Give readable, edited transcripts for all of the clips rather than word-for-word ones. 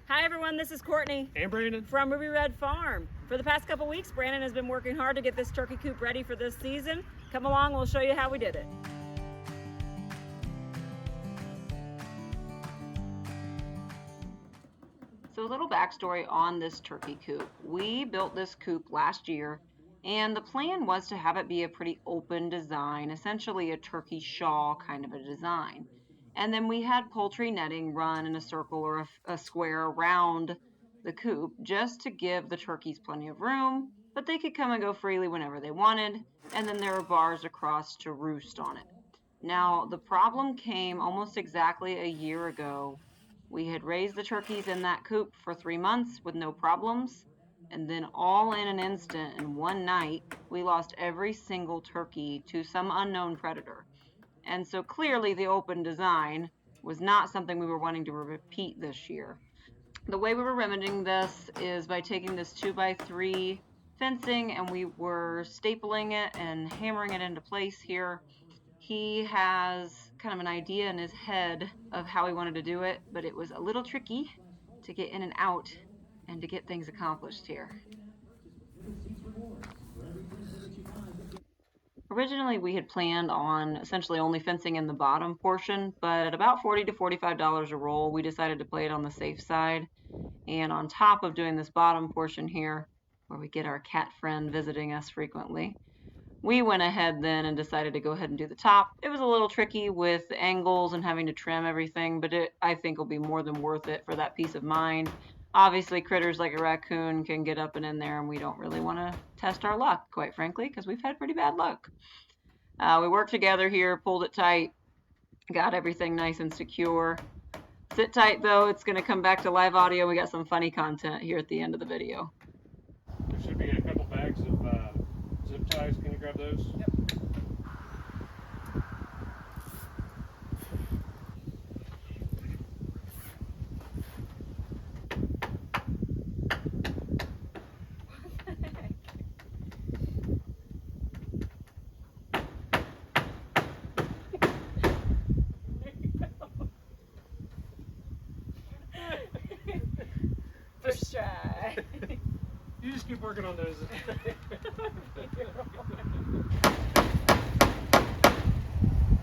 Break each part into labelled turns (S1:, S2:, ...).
S1: Hi everyone, this is Courtney
S2: and Brandon
S1: from Ruby Red Farm. For the past couple weeks, Brandon has been working hard to get this turkey coop ready for this season. Come along, we'll show you how we did it.
S3: So a little backstory on this turkey coop. We built this coop last year, and the plan was to have it be a pretty open design, essentially a turkey shawl kind of a design. And then we had poultry netting run in a circle or a square around the coop just to give the turkeys plenty of room, but they could come and go freely whenever they wanted. And then there were bars across to roost on it. Now, the problem came almost exactly a year ago. We had raised the turkeys in that coop for 3 months with no problems, and then all in an instant, in one night, we lost every single turkey to some unknown predator. And so clearly the open design was not something we were wanting to repeat this year. The way we were remedying this is by taking this 2x3 fencing, and we were stapling it and hammering it into place here. He has kind of an idea in his head of how he wanted to do it, but it was a little tricky to get in and out and to get things accomplished here. Originally, we had planned on essentially only fencing in the bottom portion, but at about $40 to $45 a roll, we decided to play it on the safe side. And on top of doing this bottom portion here, where we get our cat friend visiting us frequently, we went ahead then and decided to go ahead and do the top. It was a little tricky with the angles and having to trim everything, but I think will be more than worth it for that peace of mind. Obviously, critters like a raccoon can get up and in there, and we don't really want to test our luck, quite frankly, because we've had pretty bad luck. We worked together here, pulled it tight, got everything nice and secure. Sit tight though, it's going to come back to live audio. We got some funny content here at the end of the video.
S2: There should be a couple bags of zip ties. Can you grab those?
S1: Yep. First try.
S2: You just keep working on those.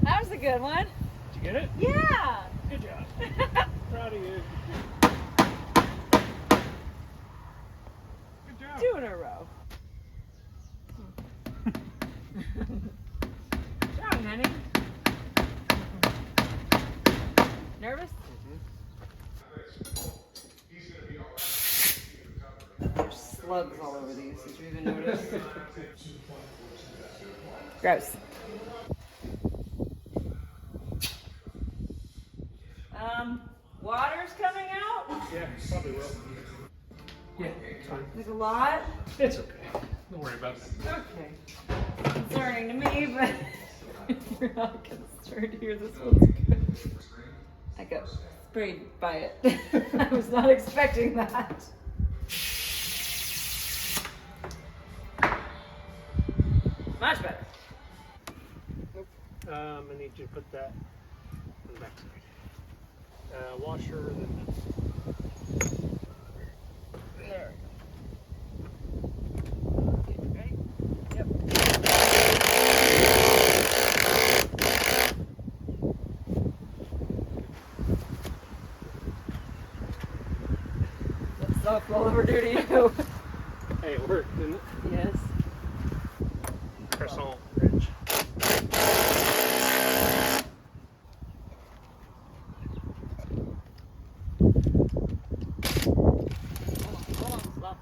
S1: That was a good one.
S2: Did you get it?
S1: Yeah.
S2: Good job. Proud of you. Good job.
S1: 2 in a row. Good job, honey. Nervous? There's slugs all over these. Did you even notice? Gross. Water's coming out?
S2: Yeah, probably will. Yeah, it's fine.
S1: There's a lot?
S2: It's okay. Don't worry about it.
S1: Okay. Concerning to me, but if you're not concerned here, this one's good. I got sprayed by it. I was not expecting that. Much better.
S2: I need you to put that on the back side. Washer, then
S1: There we go. Okay, ready? Yep. That's softball overdue to you.
S2: hey, it worked, didn't it?
S1: Yes.
S2: Croissant ridge.
S1: Hold on, stop.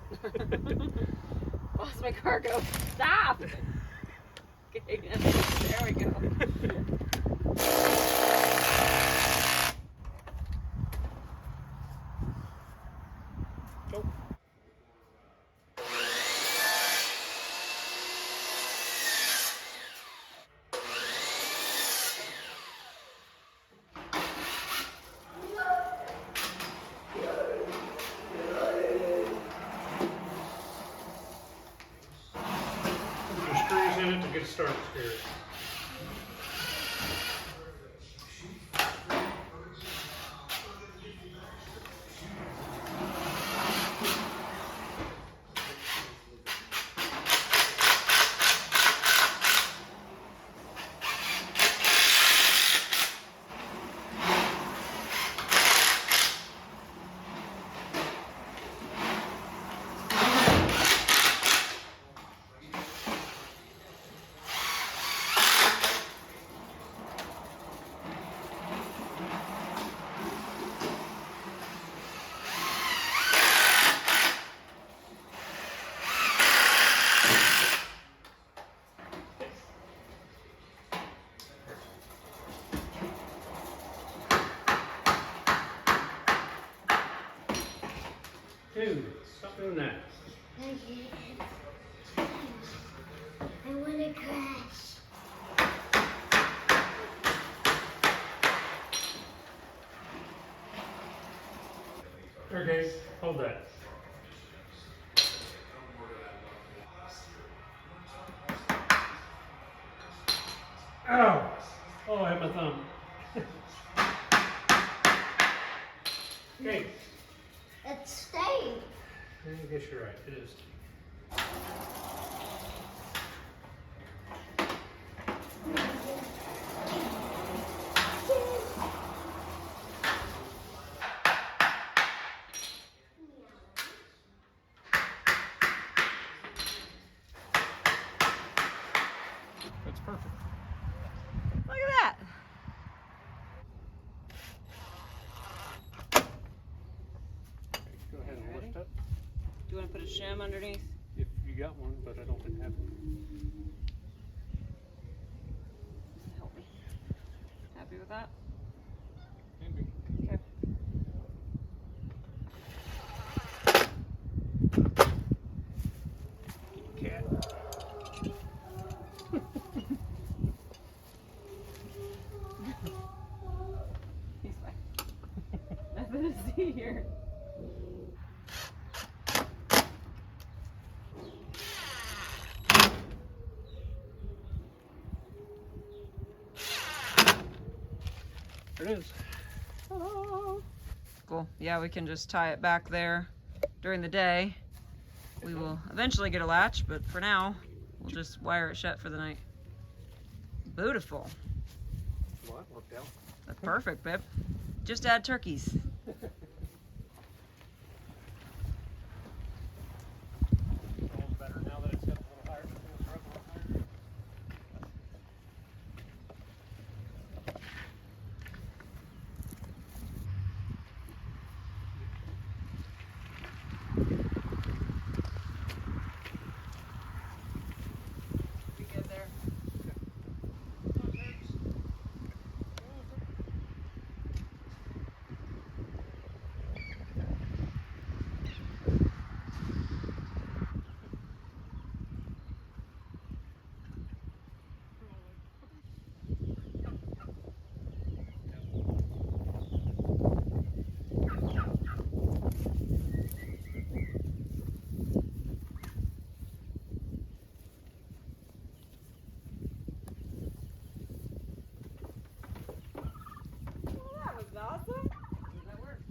S1: Lost my cargo. Stop! Okay, there we go.
S2: Go. Put your screws in it to get started screws. Dude, stop doing that.
S4: I want to crash.
S2: Okay, hold that. Ow! Oh, I hit my thumb. Okay.
S4: It stayed.
S2: I guess you're right, it is. That's perfect.
S3: Look at that.
S2: Go ahead and lift up.
S3: Do you want to put a shim underneath?
S2: If you got one, but I don't think I have one.
S3: Help me. Happy with that?
S2: Maybe.
S3: Okay.
S2: Cat.
S3: He's fine. Nothing to see here.
S2: There it is.
S3: Cool. Yeah, we can just tie it back there during the day. We will eventually get a latch, but for now, we'll just wire it shut for the night. Beautiful.
S2: Well, that worked out.
S3: That's perfect, babe. Just add turkeys.
S2: Sounds better now that it's got a little higher.
S3: You good there? That was awesome. That worked.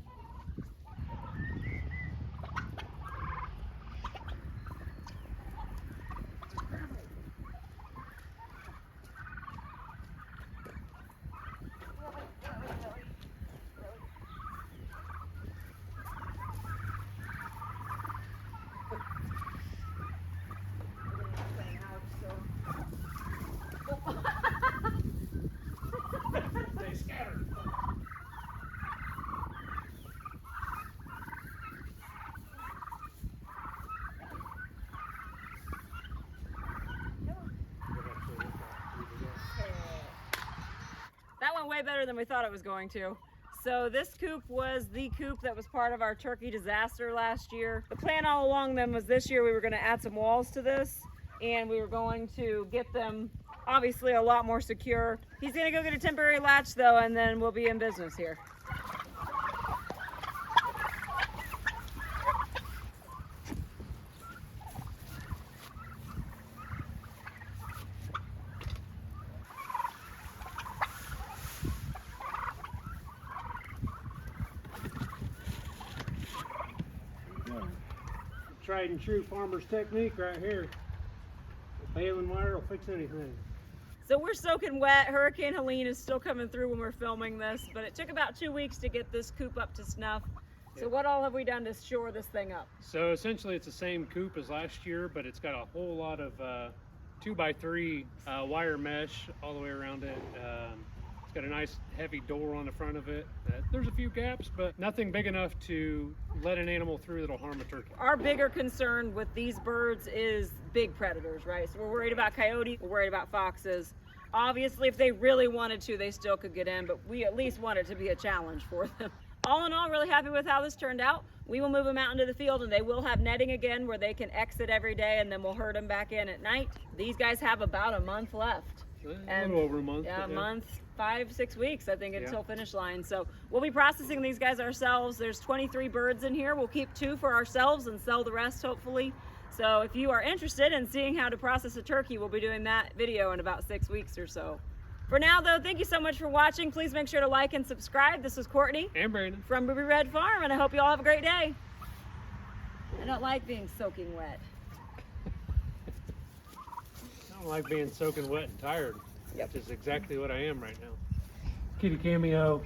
S2: They scattered.
S3: That went way better than we thought it was going to. So this coop was the coop that was part of our turkey disaster last year. The plan all along then was this year we were going to add some walls to this, and we were going to get them obviously a lot more secure. He's going to go get a temporary latch though, and then we'll be in business here.
S2: Tried and true farmer's technique right here. The baling wire will fix anything.
S3: So we're soaking wet. Hurricane Helene is still coming through when we're filming this, but it took about 2 weeks to get this coop up to snuff. So what all have we done to shore this thing up?
S2: So essentially it's the same coop as last year, but it's got a whole lot of 2x3 wire mesh all the way around it. It's got a nice heavy door on the front of it. There's a few gaps, but nothing big enough to let an animal through that'll harm a turkey.
S3: Our bigger concern with these birds is big predators, right? So we're worried about coyotes, we're worried about foxes. Obviously, if they really wanted to, they still could get in, but we at least want it to be a challenge for them.
S1: all in all, really happy with how this turned out. We will move them out into the field, and they will have netting again where they can exit every day, and then we'll herd them back in at night. These guys have about a month left.
S2: A little over a month.
S1: Yeah, a month, 5-6 weeks, I think, until
S2: Yeah.
S1: finish line. So we'll be processing these guys ourselves. There's 23 birds in here. We'll keep 2 for ourselves and sell the rest, hopefully. So if you are interested in seeing how to process a turkey, we'll be doing that video in about 6 weeks or so. For now, though, thank you so much for watching. Please make sure to like and subscribe. This was Courtney
S2: And Brandon.
S1: from Ruby Red Farm, and I hope you all have a great day. I don't like being soaking wet.
S2: I don't like being soaking wet and tired.
S1: Yep.
S2: Which is exactly what I am right now. Kitty Cameo.